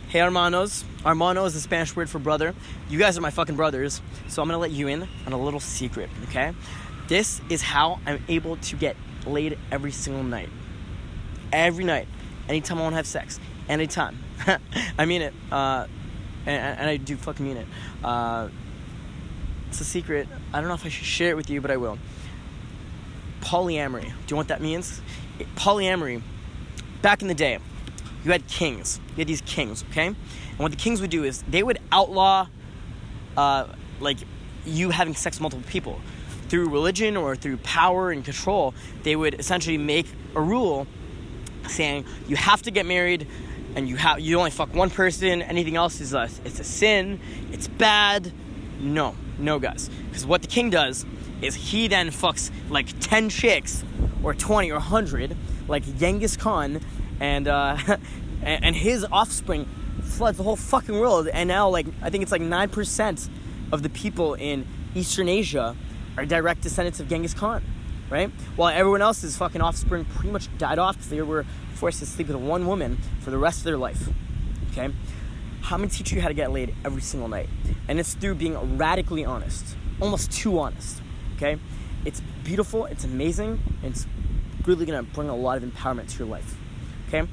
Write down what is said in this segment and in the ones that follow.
Hey, hermanos. Hermano is the Spanish word for brother. You guys are my fucking brothers, so I'm gonna let you in on a little secret, okay? This is how I'm able to get laid every single night. Every night. Anytime I want to have sex. Anytime. I mean it. And I do fucking mean it. It's a secret. I don't know if I should share it with you, but I will. Polyamory. Do you know what that means? Polyamory, back in the day, you had kings. You had these kings, okay? And what the kings would do is they would outlaw, you having sex with multiple people. Through religion or through power and control, they would essentially make a rule saying you have to get married and you only fuck one person. Anything else is it's a sin. It's bad. No, guys. Because what the king does is he then fucks like 10 chicks or 20 or 100 like Genghis Khan, and and his offspring floods the whole fucking world. And now I think it's 9% of the people in Eastern Asia are direct descendants of Genghis Khan, right? While everyone else's fucking offspring pretty much died off because they were forced to sleep with one woman for the rest of their life, okay? I'm going to teach you how to get laid every single night. And it's through being radically honest, almost too honest, okay? It's beautiful, it's amazing, and it's really going to bring a lot of empowerment to your life, okay?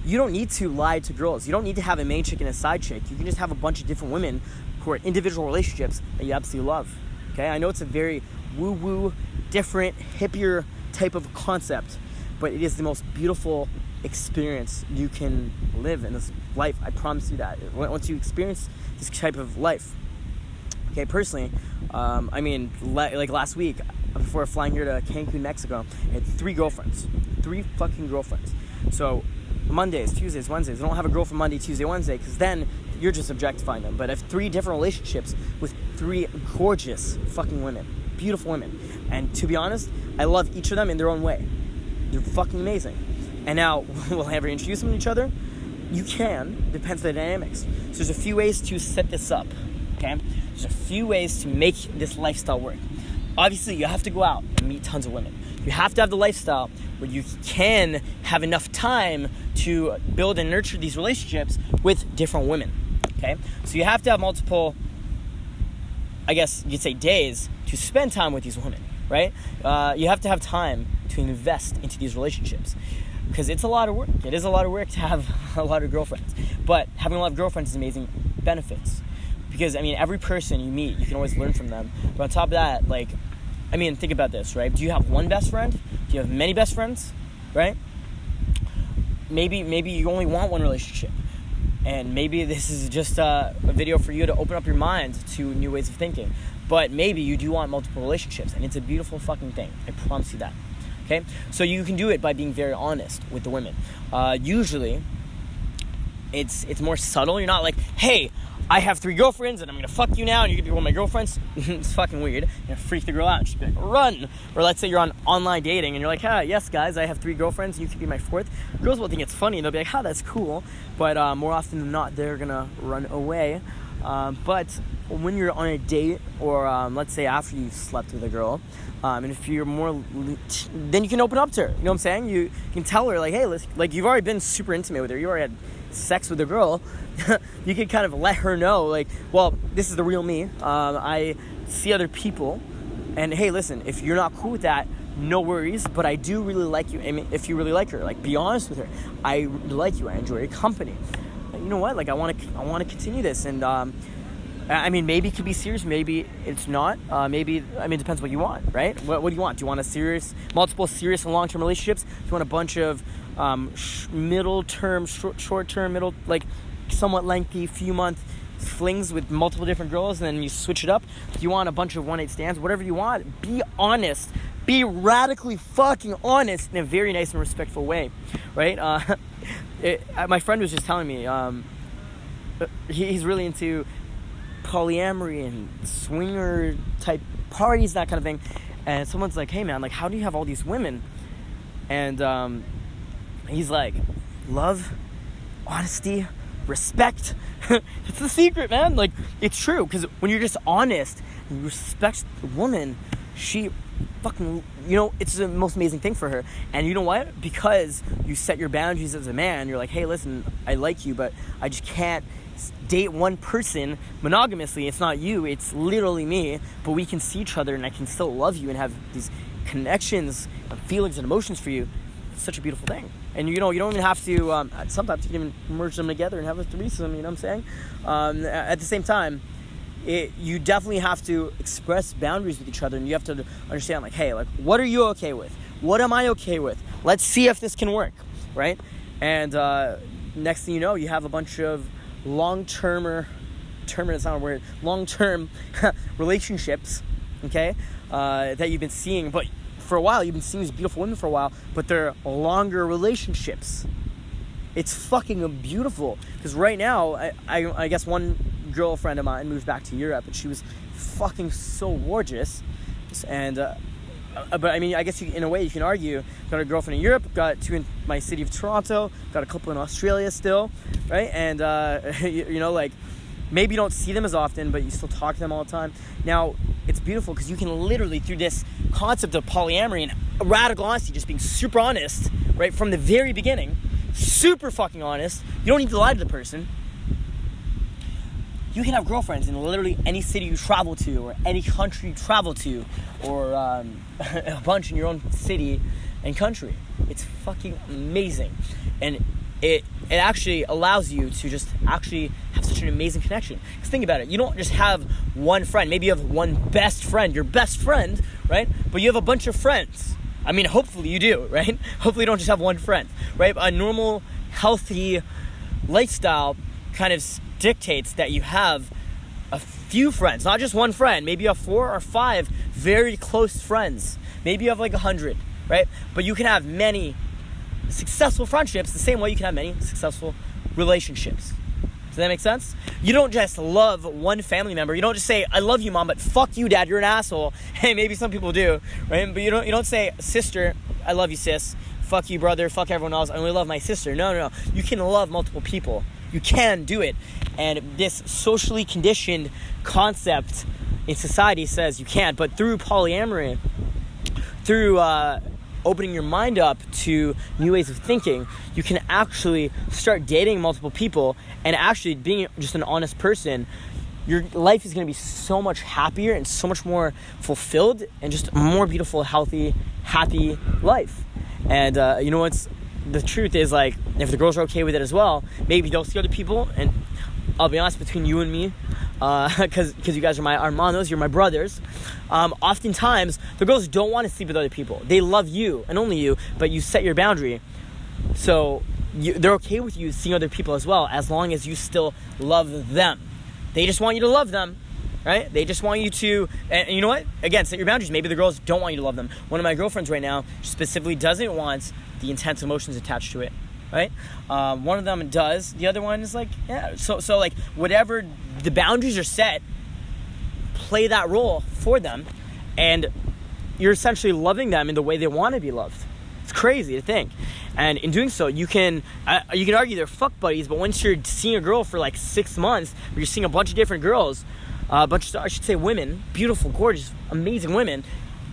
You don't need to lie to girls. You don't need to have a main chick and a side chick. You can just have a bunch of different women who are individual relationships that you absolutely love. Okay, I know it's a very woo-woo, different, hippier type of concept, but it is the most beautiful experience you can live in this life. I promise you that. Once you experience this type of life. Okay, personally, last week, before flying here to Cancun, Mexico, I had 3 girlfriends. 3 fucking girlfriends. So, Mondays, Tuesdays, Wednesdays. I don't have a girl for Monday, Tuesday, Wednesday, because then you're just objectifying them. But I have 3 different relationships with 3 gorgeous fucking women. Beautiful women. And to be honest, I love each of them in their own way. They're fucking amazing. And now, will I ever introduce them to each other? You can. Depends on the dynamics. So there's a few ways to set this up. Okay? There's a few ways to make this lifestyle work. Obviously, you have to go out and meet tons of women. You have to have the lifestyle where you can have enough time to build and nurture these relationships with different women, okay? So you have to have multiple, I guess you'd say, days to spend time with these women, right? You have to have time to invest into these relationships because it's a lot of work. It is a lot of work to have a lot of girlfriends, but having a lot of girlfriends is amazing benefits because, every person you meet, you can always learn from them. But on top of that, think about this, right? Do you have one best friend? Do you have many best friends, right? Maybe you only want one relationship. And maybe this is just a video for you to open up your mind to new ways of thinking. But maybe you do want multiple relationships, and it's a beautiful fucking thing. I promise you that, okay? So you can do it by being very honest with the women. Usually, it's more subtle. You're not like, hey, I have 3 girlfriends and I'm gonna fuck you now and you're gonna be one of my girlfriends. It's fucking weird. You're gonna freak the girl out and she'll be like, run. Or let's say you're on online dating and you're like, yes guys, I have 3 girlfriends and you could be my 4th. Girls will think it's funny and they'll be like, that's cool. But more often than not, they're gonna run away. But when you're on a date or let's say after you've slept with a girl, and if you're more, then you can open up to her. You know what I'm saying? You can tell her hey, you've already been super intimate with her. You already had sex with a girl. You can kind of let her know this is the real me. I see other people, and hey, listen, if you're not cool with that, no worries, but I do really like you. If you really like her, be honest with her. I really like you. I enjoy your company. You know what? I want to continue this, and maybe it could be serious, maybe it's not. It depends what you want, right? What do you want? Do you want multiple serious and long-term relationships? Do you want a bunch of middle-term, short-term, somewhat lengthy, few-month flings with multiple different girls, and then you switch it up? Do you want a bunch of one-night stands? Whatever you want, be honest. Be radically fucking honest in a very nice and respectful way, right? My friend was just telling me he's really into polyamory and swinger type parties, that kind of thing. And someone's like, hey man, how do you have all these women? And he's like, love, honesty, respect. It's the secret, man. It's true, because when you're just honest and you respect the woman, she fucking, it's the most amazing thing for her. And you know what? Because you set your boundaries as a man, you're like, hey, listen, I like you, but I just can't date one person monogamously. It's not you, it's literally me, but we can see each other and I can still love you and have these connections and feelings and emotions for you. It's such a beautiful thing. And you don't even have to, sometimes you can even merge them together and have a threesome, you know what I'm saying? At the same time, you definitely have to express boundaries with each other, and you have to understand, like, hey, like, what are you okay with? What am I okay with? Let's see if this can work, right? And next thing you know, you have a bunch of long-term relationships, okay, that you've been seeing, but for a while, you've been seeing these beautiful women for a while, but they're longer relationships. It's fucking beautiful, because right now, I guess one girlfriend of mine moved back to Europe, and she was fucking so gorgeous, and but I mean, I guess in a way you can argue, got a girlfriend in Europe, got two in my city of Toronto, got a couple in Australia still, right? And like, maybe you don't see them as often, but you still talk to them all the time. Now, it's beautiful because you can literally, through this concept of polyamory and radical honesty, just being super honest, right, from the very beginning, super fucking honest, you don't need to lie to the person. You can have girlfriends in literally any city you travel to, or any country you travel to, or a bunch in your own city and country. It's fucking amazing. And it actually allows you to just actually have such an amazing connection. Because think about it, you don't just have one friend. Maybe you have one best friend, your best friend, right? But you have a bunch of friends. I mean, hopefully you do, right? Hopefully you don't just have one friend, right? A normal, healthy lifestyle kind of dictates that you have a few friends, not just one friend. Maybe you have 4 or 5 very close friends. Maybe you have like 100, right? But you can have many successful friendships the same way you can have many successful relationships. Does that make sense? You don't just love one family member. You don't just say, I love you, mom, but fuck you, dad, you're an asshole. Hey, maybe some people do, right? But you don't say, sister, I love you, sis. Fuck you, brother. Fuck everyone else. I only love my sister. No. You can love multiple people. You can do it. And this socially conditioned concept in society says you can't. But through polyamory, through opening your mind up to new ways of thinking, you can actually start dating multiple people, and actually being just an honest person, your life is going to be so much happier and so much more fulfilled, and just a more beautiful, healthy, happy life. And you know what's the truth is, like, if the girls are okay with it as well, maybe they'll see other people. And I'll be honest, between you and me, because you guys are my hermanos, you're my brothers, oftentimes the girls don't want to sleep with other people. They love you and only you, but you set your boundary. So they're okay with you seeing other people as well, as long as you still love them. They just want you to love them, right? They just want you to, and you know what? Again, set your boundaries. Maybe the girls don't want you to love them. One of my girlfriends right now specifically doesn't want the intense emotions attached to it, right? One of them does. The other one is like, yeah. So like, whatever the boundaries are set, play that role for them, and you're essentially loving them in the way they want to be loved. It's crazy to think. And in doing so, you can argue they're fuck buddies, but once you're seeing a girl for like 6 months, or you're seeing a bunch of different girls, women, beautiful, gorgeous, amazing women,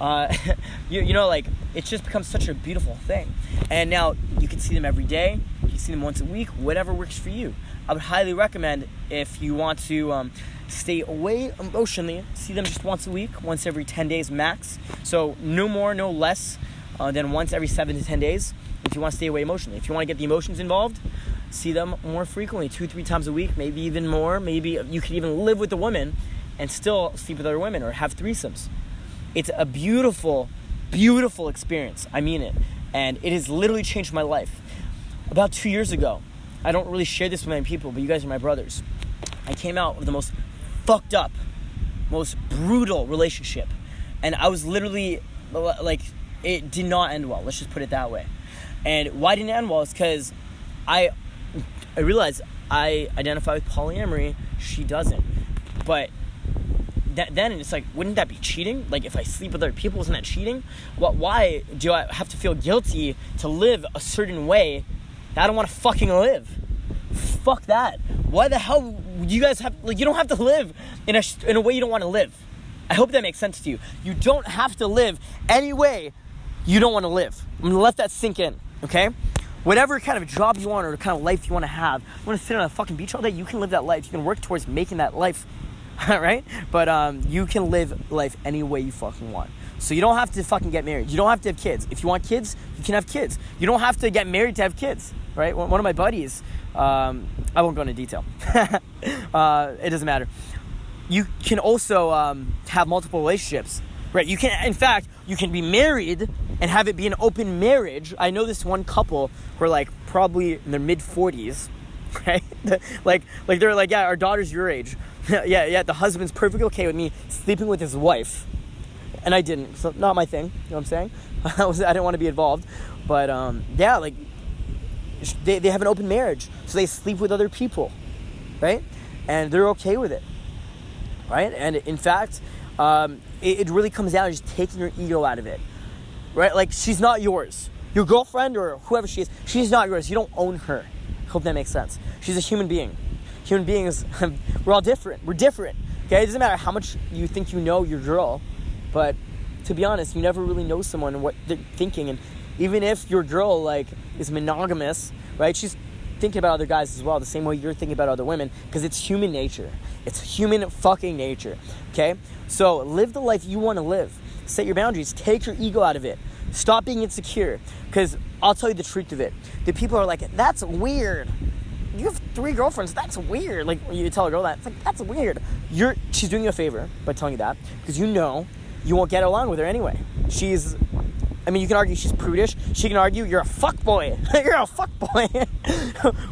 like, it just becomes such a beautiful thing. And now you can see them every day, you can see them once a week, whatever works for you. I would highly recommend, if you want to stay away emotionally, see them just once a week, once every 10 days max. So no more, no less than once every 7 to 10 days if you want to stay away emotionally. If you want to get the emotions involved, see them more frequently, 2-3 times a week, maybe even more. Maybe you could even live with the woman and still sleep with other women, or have threesomes. It's a beautiful, beautiful experience. I mean it. And it has literally changed my life. About 2 years ago, I don't really share this with many people, but you guys are my brothers. I came out of the most fucked up, most brutal relationship. And I was literally, like, it did not end well. Let's just put it that way. And why didn't it end well is because I realized I identify with polyamory. She doesn't. But then it's like, wouldn't that be cheating? Like, if I sleep with other people, isn't that cheating? Why do I have to feel guilty to live a certain way that I don't want to fucking live? Fuck that. Why the hell do you guys have, like, you don't have to live in a way you don't want to live. I hope that makes sense to you. You don't have to live any way you don't want to live. I'm going to let that sink in, okay? Whatever kind of job you want or kind of life you want to have, you want to sit on a fucking beach all day, you can live that life. You can work towards making that life, right? But you can live life any way you fucking want. So you don't have to fucking get married. You don't have to have kids. If you want kids, you can have kids. You don't have to get married to have kids, right? One of my buddies, I won't go into detail. It doesn't matter. You can also have multiple relationships, right? You can, in fact, you can be married and have it be an open marriage. I know this one couple who are like probably in their mid-40s, right? like they're like, yeah, our daughter's your age. yeah, the husband's perfectly okay with me sleeping with his wife. And I didn't, so not my thing, you know what I'm saying? I didn't want to be involved. But yeah, like they have an open marriage. So they sleep with other people, right? And they're okay with it, right? And in fact, it really comes down to just taking your ego out of it, right? Like, she's not yours. Your girlfriend or whoever she is, she's not yours. You don't own her. I hope that makes sense. She's a human being. Human beings, we're all different. We're different, okay? It doesn't matter how much you think you know your girl, but to be honest, you never really know someone and what they're thinking. And even if your girl, like, is monogamous, right? She's thinking about other guys as well, the same way you're thinking about other women, because it's human nature. It's human fucking nature, okay? So live the life you want to live. Set your boundaries. Take your ego out of it. Stop being insecure, because I'll tell you the truth of it. The people are like, that's weird. You have 3 girlfriends. That's weird. Like, you tell a girl that. It's like, that's weird. She's doing you a favor by telling you that, because you know you won't get along with her anyway. You can argue she's prudish. She can argue you're a fuckboy. You're a fuckboy.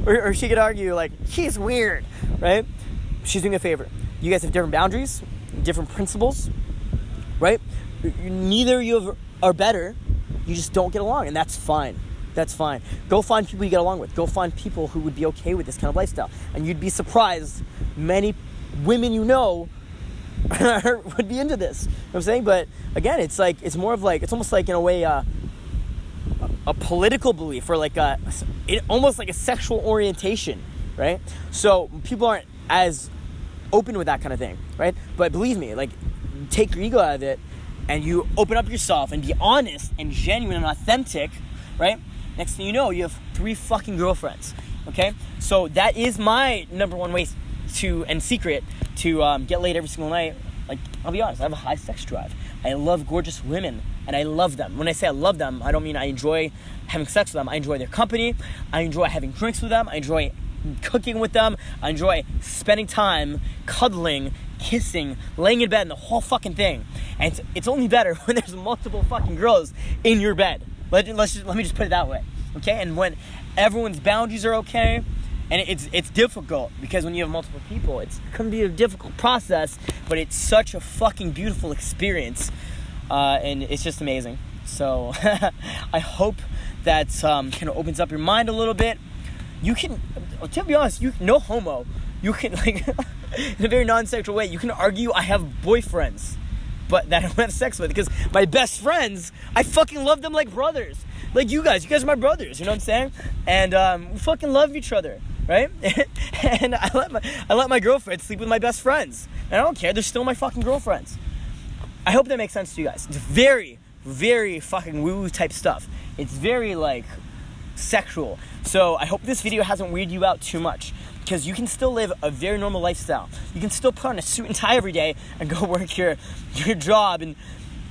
or she could argue, like, she's weird, right? She's doing a favor. You guys have different boundaries, different principles, right? Neither of you are better. You just don't get along, and that's fine. That's fine. Go find people you get along with. Go find people who would be okay with this kind of lifestyle. And you'd be surprised many women you know would be into this. You know what I'm saying? But again, it's almost like in a way a political belief, or like almost like a sexual orientation, right? So people aren't as open with that kind of thing, right? But believe me, like, take your ego out of it and you open up yourself and be honest and genuine and authentic, right? Next thing you know, you have 3 fucking girlfriends, okay? So that is my number one way and secret to get laid every single night. Like, I'll be honest, I have a high sex drive. I love gorgeous women, and I love them. When I say I love them, I don't mean I enjoy having sex with them. I enjoy their company. I enjoy having drinks with them. I enjoy cooking with them. I enjoy spending time cuddling, kissing, laying in bed, and the whole fucking thing. And it's only better when there's multiple fucking girls in your bed. Let me just put it that way, okay? And when everyone's boundaries are okay, and it's difficult, because when you have multiple people, it can be a difficult process, but it's such a fucking beautiful experience, and it's just amazing. So I hope that kind of opens up your mind a little bit. You can, to be honest, no homo. You can, like, in a very non-sexual way, you can argue I have boyfriends, but that I don't have sex with, because my best friends, I fucking love them like brothers. Like you guys are my brothers, you know what I'm saying? And we fucking love each other, right? And I let my girlfriend sleep with my best friends. And I don't care, they're still my fucking girlfriends. I hope that makes sense to you guys. It's very, very fucking woo-woo type stuff. It's very, like, sexual. So I hope this video hasn't weirded you out too much, because you can still live a very normal lifestyle. You can still put on a suit and tie every day and go work your job, and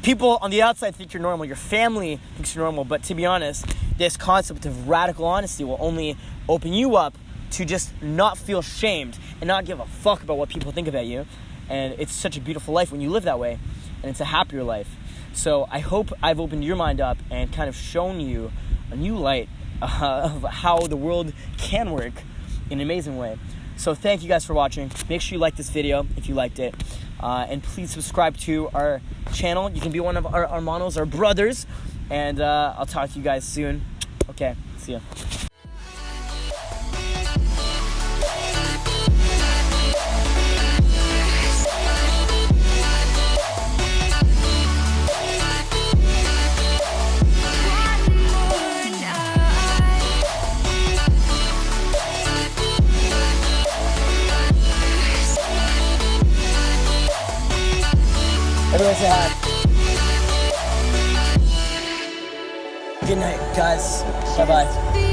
people on the outside think you're normal. Your family thinks you're normal. But to be honest, this concept of radical honesty will only open you up to just not feel shamed and not give a fuck about what people think about you. And it's such a beautiful life when you live that way, and it's a happier life. So I hope I've opened your mind up and kind of shown you a new light of how the world can work in an amazing way. So thank you guys for watching. Make sure you like this video if you liked it. And please subscribe to our channel. You can be one of our hermanos, our brothers. And I'll talk to you guys soon. Okay, see ya. want to say hi? Good night, guys. Bye-bye.